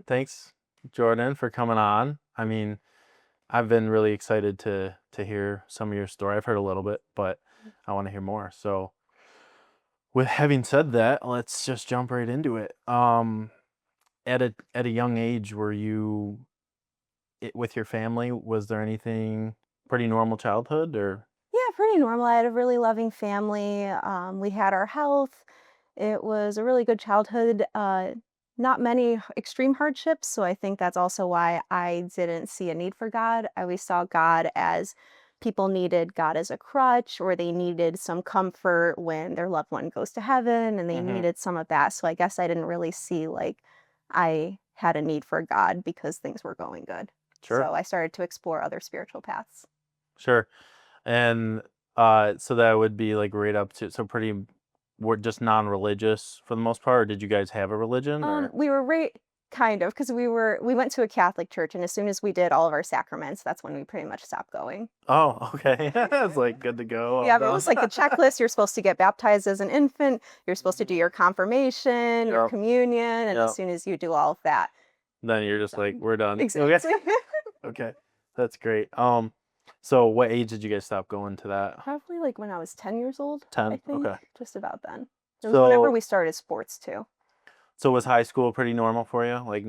thanks, Jordan, for coming on. I mean, I've been really excited to hear some of your story. I've heard a little bit, but I want to hear more. So, with having said that, let's just jump right into it. At a young age, were you with your family? Was there anything pretty normal childhood or? Yeah, pretty normal. I had a really loving family. We had our health. It was a really good childhood. Not many extreme hardships. So I think that's also why I didn't see a need for God. I always saw God as people needed God as a crutch, or they needed some comfort when their loved one goes to heaven and they Hmm. needed some of that. So I guess I didn't really see like I had a need for God because things were going good. Sure, So I started to explore other spiritual paths. sure. And so that would be like right up to we're just non-religious for the most part, or did you guys have a religion or? We were kind of, because we went to a Catholic church, and as soon as we did all of our sacraments, that's when we pretty much stopped going. Oh, okay. It's like good to go. I'm Yeah, but it done. was like the checklist. You're supposed to get baptized as an infant. You're supposed to do Mhm. your confirmation, your Yep. communion, and as Yep. soon as you do all of that, Then you're just like, done. we're done. Okay. Exactly. Okay. That's great. So what age did you guys stop going to that? Probably like when I was 10 years old, I 10? think, Okay. just about then. It was whenever So we started sports too. so was high school pretty normal for you? Like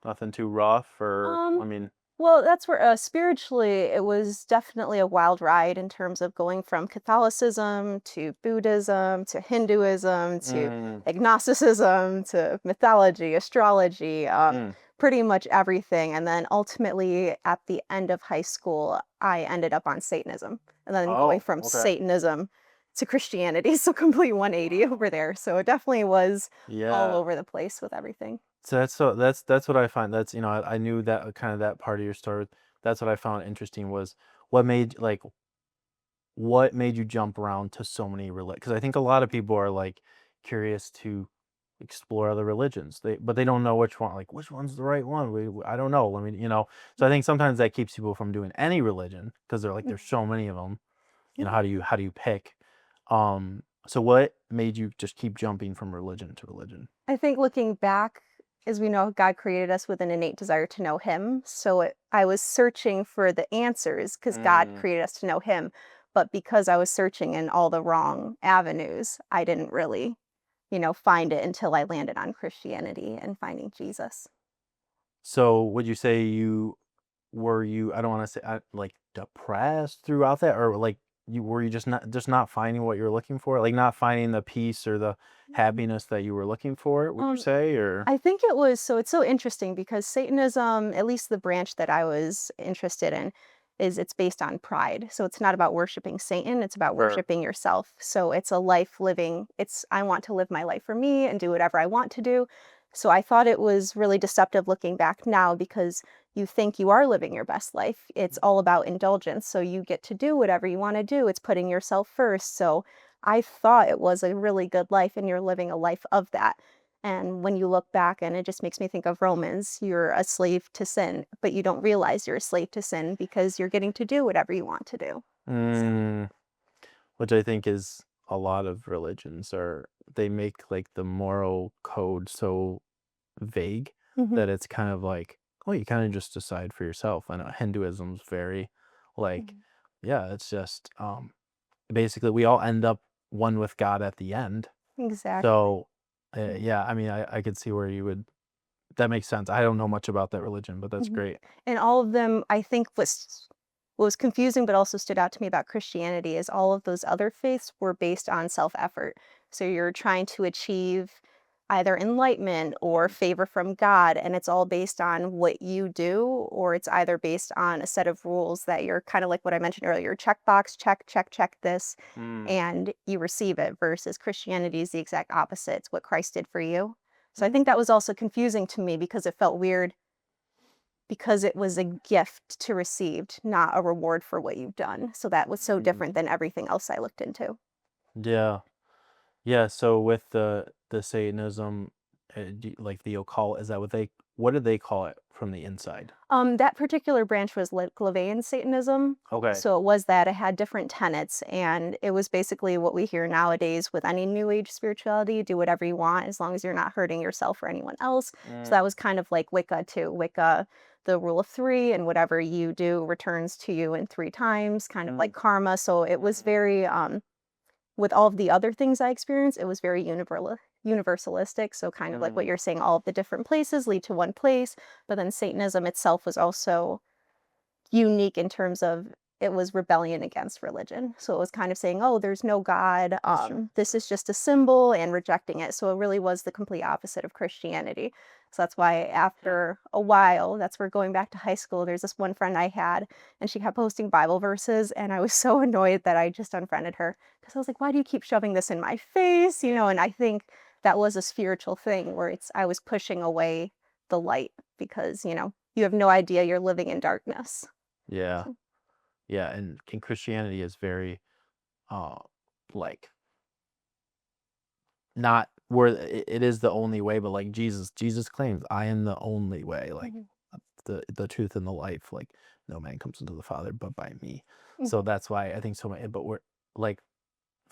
nothing too rough or Um, I mean, well, that's where spiritually it was definitely a wild ride in terms of going from Catholicism to Buddhism to Hinduism to mm, agnosticism to mythology, astrology, mm. pretty much everything. And then ultimately at the end of high school, I ended up on Satanism and then going Oh, from okay. Satanism to Christianity. So complete 180 over there. So it definitely was all Yeah. over the place with everything. So that's what I find. That's I knew that kind of that part of your story. That's what I found interesting was what made like what made you jump around to so many because I think a lot of people are like curious to explore other religions. But they don't know which one. Like which one's the right one. I don't know. I mean, So I think sometimes that keeps people from doing any religion because they're like there's so many of them. How do you pick? So what made you just keep jumping from religion to religion? I think looking back, as we know, God created us with an innate desire to know Him. So I was searching for the answers because God Mm, created us to know Him. But because I was searching in all the wrong avenues, I didn't really, find it until I landed on Christianity and finding Jesus. so would you say you I don't want to say like depressed throughout that or like you just not finding what you're looking for like not finding the peace or the happiness that you were looking for would you Um, say or I think it was so it's so interesting because Satanism, at least the branch that I was interested in, is it's based on pride. So it's not about worshiping Satan, it's about sure. worshiping yourself. So it's a life living, it's I want to live my life for me and do whatever I want to do. So I thought it was really deceptive looking back now because you think you are living your best life. It's all about indulgence. So you get to do whatever you want to do. It's putting yourself first. So I thought it was a really good life and you're living a life of that. And when you look back, and it just makes me think of Romans, you're a slave to sin, but you don't realize you're a slave to sin because you're getting to do whatever you want to do. So, mm, which I think is a lot of religions are they make like the moral code so vague mhm, that it's kind of like well you kind of just decide for yourself. I know Hinduism's very like mhm. yeah it's just basically we all end up one with God at the end. Exactly. So, Mhm, yeah, I mean, I could see where you would that makes sense. I don't know much about that religion, but that's mhm. great. And all of them, I think, what was confusing but also stood out to me about Christianity is all of those other faiths were based on self-effort. So you're trying to achieve either enlightenment or favor from God, and it's all based on what you do, or it's either based on a set of rules that you're kind of like what I mentioned earlier, checkbox, check, check, check this, Mm. and you receive it, versus Christianity is the exact opposite. It's what Christ did for you. So I Mm. think that was also confusing to me because it felt weird because it was a gift to received, not a reward for what you've done. So that was so Mm. different than everything else I looked into. Yeah. Yeah, so with the Satanism, like the occult, is that what did they call it from the inside? That particular branch was Clavayan Satanism. Okay. So it was that it had different tenets, and it was basically what we hear nowadays with any new age spirituality: do whatever you want as long as you're not hurting yourself or anyone else. So Mm, that was kind of like Wicca too. Wicca, the rule of three, and whatever you do returns to you in three times, kind of like mm, karma. So it was very with all of the other things I experienced, it was very universalistic. So kind of like what mm, you're saying, all of the different places lead to one place. But then Satanism itself was also unique in terms of it was rebellion against religion. So it was kind of saying, oh, there's no God. sure. This is just a symbol, and rejecting it. So it really was the complete opposite of Christianity. So that's why after a while, that's where going back to high school, there's this one friend I had, and she kept posting Bible verses. And I was so annoyed that I just unfriended her because I was like, why do you keep shoving this in my face? And I think that was a spiritual thing where I was pushing away the light because, you have no idea you're living in darkness. Yeah. So, Yeah, and Christianity is very, uh, like, not where it is the only way, but, like, Jesus claims, "I am the only way," like, mhm, the truth and the life, like, "No man comes into the Father but by me." So mhm, that's why I think so many, but we're like,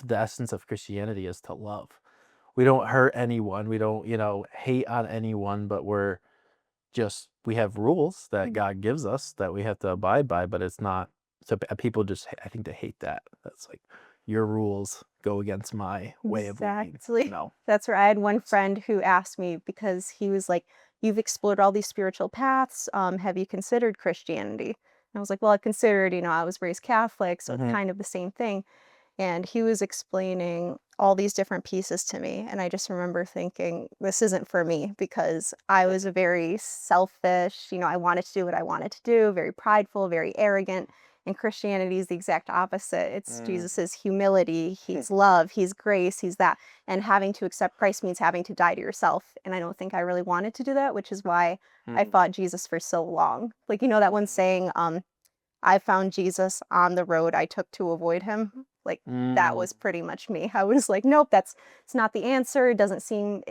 the essence of Christianity is to love. We don't hurt anyone, we don't, hate on anyone, but we have rules that mhm. God gives us that we have to abide by, but it's not, so people just, I think they hate that. That's like, your rules go against my way of living, Exactly. That's where I had one friend who asked me because he was like, "You've explored all these spiritual paths. Have you considered Christianity?" And I was like, "Well, I've considered, I was raised Catholic, so it's Mhm, kind of the same thing." And he was explaining all these different pieces to me. And I just remember thinking, this isn't for me because I was a very selfish, I wanted to do what I wanted to do, very prideful, very arrogant. And Christianity is the exact opposite. It's mm, Jesus's humility, he's love, he's grace, he's that. And having to accept Christ means having to die to yourself. And I don't think I really wanted to do that, which is why I mm, fought Jesus for so long. Like, that one saying, I found Jesus on the road I took to avoid him. Like, that mm, was pretty much me. I was like, "Nope, it's not the answer. It doesn't seem."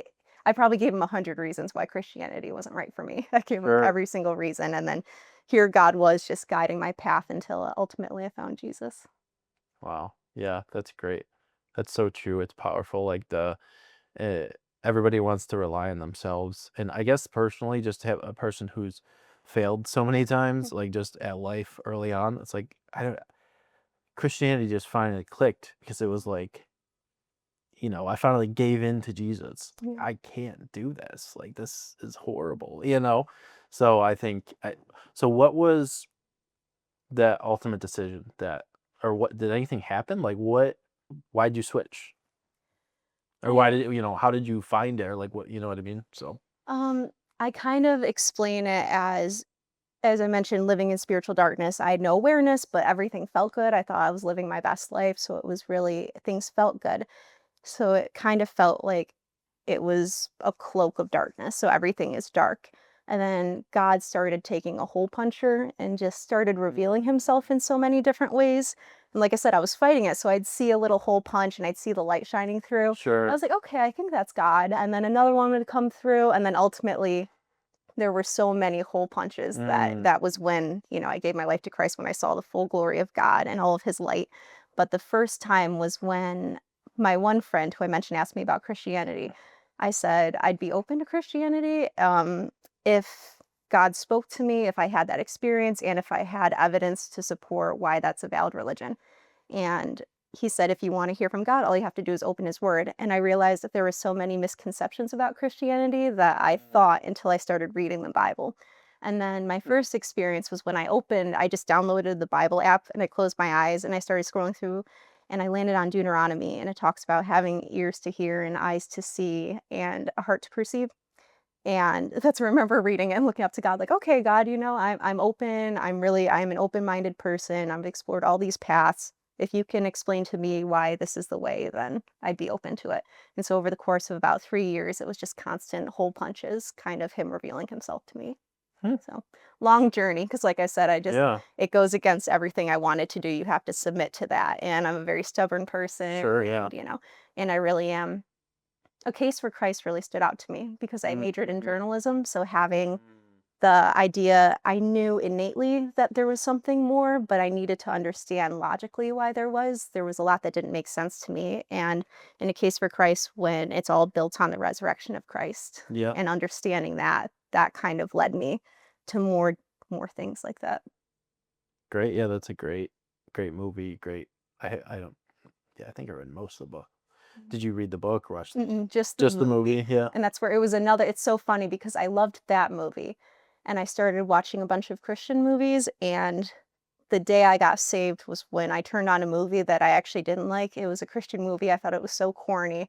I probably gave him 100 reasons why Christianity wasn't right for me. I gave him sure. every single reason, and then here God was just guiding my path until ultimately I found Jesus. Wow. Yeah, that's great. That's so true. It's powerful. Like, uh, everybody wants to rely on themselves. And I guess personally, just to have a person who's failed so many times, like just at life early on, it's like, I don't, Christianity just finally clicked because it was like, I finally gave in to Jesus. Like, Yeah. I can't do this. Like, this is horrible. So I think, so what was that ultimate decision or what, did anything happen? Like, why'd you switch? Or I how did you find it? Or like, what, you know what I mean? So, um I kind of explain it as I mentioned, living in spiritual darkness. I had no awareness, but everything felt good. I thought I was living my best life, so it was really things felt good. So it kind of felt like it was a cloak of darkness. So everything is dark. And then God started taking a hole puncher and just started revealing himself in so many different ways. And like I said, I was fighting it. So I'd see a little hole punch and I'd see the light shining through. I sure. was like, okay, I think that's God. And then another one would come through. And then ultimately, there were so many hole punches that Mm, that was when, I gave my life to Christ, when I saw the full glory of God and all of his light. But the first time was when my one friend who I mentioned asked me about Christianity. I said I'd be open to Christianity if God spoke to me, if I had that experience, and if I had evidence to support why that's a valid religion. And he said, if you want to hear from God, all you have to do is open his word. And I realized that there were so many misconceptions about Christianity that I thought until I started reading the Bible. And then my first experience was when I just downloaded the Bible app and I closed my eyes and I started scrolling through and I landed on Deuteronomy, and it talks about having ears to hear and eyes to see and a heart to perceive. And that's, I remember reading it and looking up to God, like, okay, God, I'm open. I'm an open-minded person. I've explored all these paths. If you can explain to me why this is the way, then I'd be open to it. And so over the course of about 3 years, it was just constant hole punches, kind of him revealing himself to me. hmm, So long journey, because like I said, yeah, it goes against everything I wanted to do. You have to submit to that. And I'm a very stubborn person, sure, yeah. and I really am A Case for Christ really stood out to me because I majored in Mhm. journalism, so having Mm. the idea, I knew innately that there was something more, but I needed to understand logically why there was. There was a lot that didn't make sense to me, and in A Case for Christ, when it's all built on the resurrection of Christ Yep. and understanding that, that kind of led me to more things like that. Great. Yeah, that's a great movie. Great. I don't. Yeah, I think I read most of the book. Did you read the book or watch Mm-mm, just the just the movie, movie? Yeah. and that's where it was another it's so funny because I loved that movie, and I started watching a bunch of Christian movies, and the day I got saved was when I turned on a movie that I actually didn't like. It was a Christian movie, I thought it was so corny,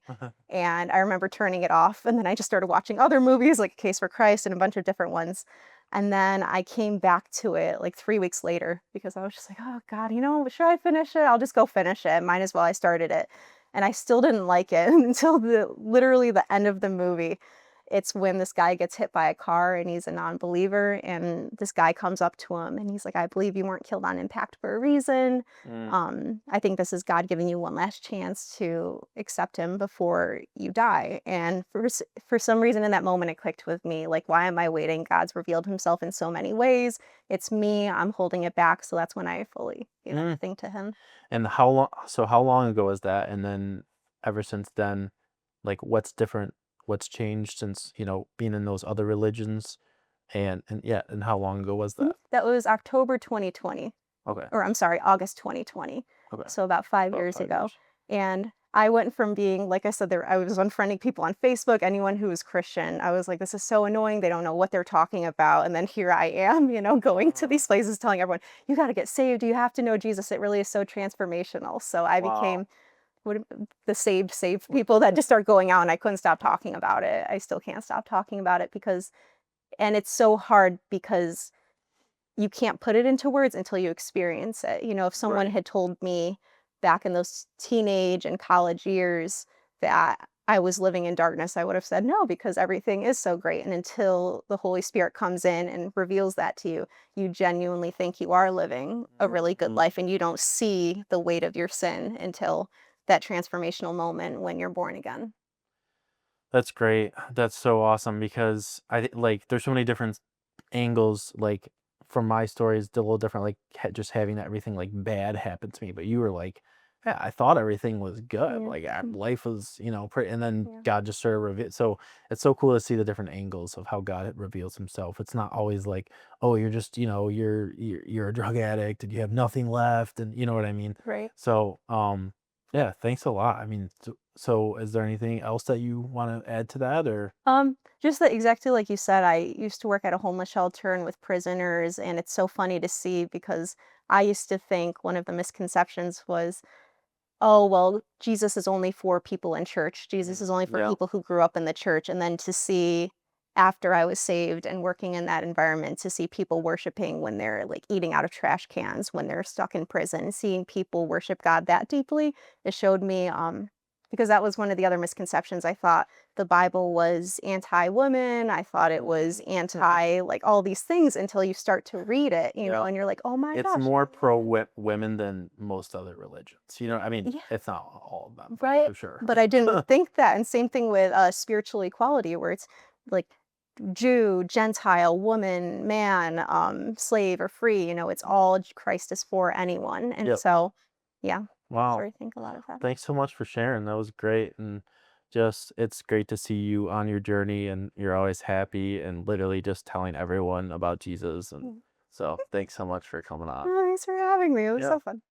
and I remember turning it off, and then I just started watching other movies, like A Case for Christ and a bunch of different ones, and then I came back to it, like, 3 weeks later because I was just like, "Oh god, should I finish it? I'll just go finish it, might as well, I started it." And I still didn't like it until literally the end of the movie. It's when this guy gets hit by a car and he's a non-believer, and this guy comes up to him and he's like, "I believe you weren't killed on impact for a reason. Mm. I think this is God giving you one last chance to accept him before you die." And for some reason in that moment, it clicked with me. Like, why am I waiting? God's revealed himself in so many ways. It's me. I'm holding it back. So that's when I fully gave Mm. everything to him. And how long ago was that? And then ever since then, like what's different? What's changed since, being in those other religions? And yeah, and how long ago was Mhm. that? That was October 2020, Okay. or I'm sorry, August 2020. Okay. So about 5 About years 5 ago. years. And I went from being, like I said, I was unfriending people on Facebook, anyone who was Christian. I was like, this is so annoying. They don't know what they're talking about. And then here I am, going to Uh, these places telling everyone, you got to get saved. You have to know Jesus. It really is so transformational. So I wow. became what the saved people that just start going out, and I couldn't stop talking about it. I still can't stop talking about it and it's so hard because you can't put it into words until you experience it. If someone Right. had told me back in those teenage and college years that I was living in darkness, I would have said no because everything is so great. And until the Holy Spirit comes in and reveals that to you, you genuinely think you are living a really good Mhm. life and you don't see the weight of your sin until that transformational moment when you're born again. That's great. That's so awesome because like there's so many different angles like from my story is a little different like just having that everything like bad happen to me, but you were like, yeah, I thought everything was good. Yeah. Like Mm. life was, pretty, and then Yeah. God just sort of revealed. So it's so cool to see the different angles of how God reveals himself. It's not always like, oh, you're just, you're a drug addict and you have nothing left and you know what I mean? Right. So, yeah, thanks a lot. I mean, so is there anything else that you want to add to that or? Just that exactly like you said, I used to work at a homeless shelter and with prisoners, and it's so funny to see because I used to think one of the misconceptions was, oh, well, Jesus is only for people in church. Jesus is only for Yeah. people who grew up in the church. And then to see after I was saved and working in that environment, to see people worshiping when they're like eating out of trash cans, when they're stuck in prison, seeing people worship God that deeply, it showed me, because that was one of the other misconceptions. I thought the Bible was anti-woman. I thought it was anti like all these things until you start to read it, Yeah. and you're like, oh my It's gosh, more you're pro right. women than most other religions. I mean, Yeah. it's not all of them, but Right, for sure. but I didn't think that, and same thing with, spiritual equality where it's, like, Jew, Gentile, woman, man, slave or free, it's all Christ is for anyone, and Yep. so, yeah, that's Wow. where I think a lot of that. Thanks so much for sharing. That was great. And just, it's great to see you on your journey and you're always happy and literally just telling everyone about Jesus. And Mm. so thanks so much for coming on. Thanks for having me, it was Yeah. so fun.